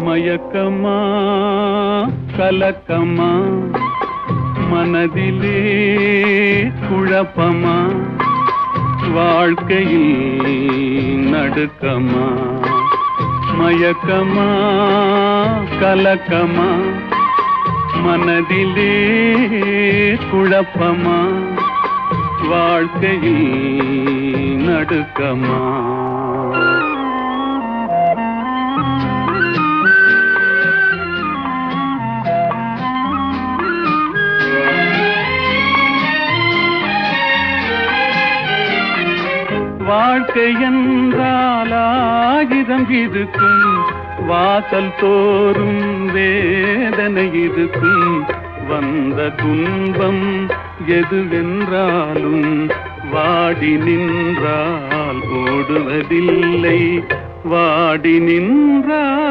மயக்கமா கலக்கமா மனதிலே குழப்பமா வாழ்க்கையில் நடுக்கமா மயக்கமா கலக்கமா மனதிலே குழப்பமா வாழ்க்கையில் நடுக்கமா வாழ்க்கை என்றால் ஆயிரம் இருக்கும் வாசல் தோறும் வேதனை இருக்கும் வந்த துன்பம் எதுவென்றாலும் வாடி நின்றால் ஓடுவதில்லை வாடி நின்றால்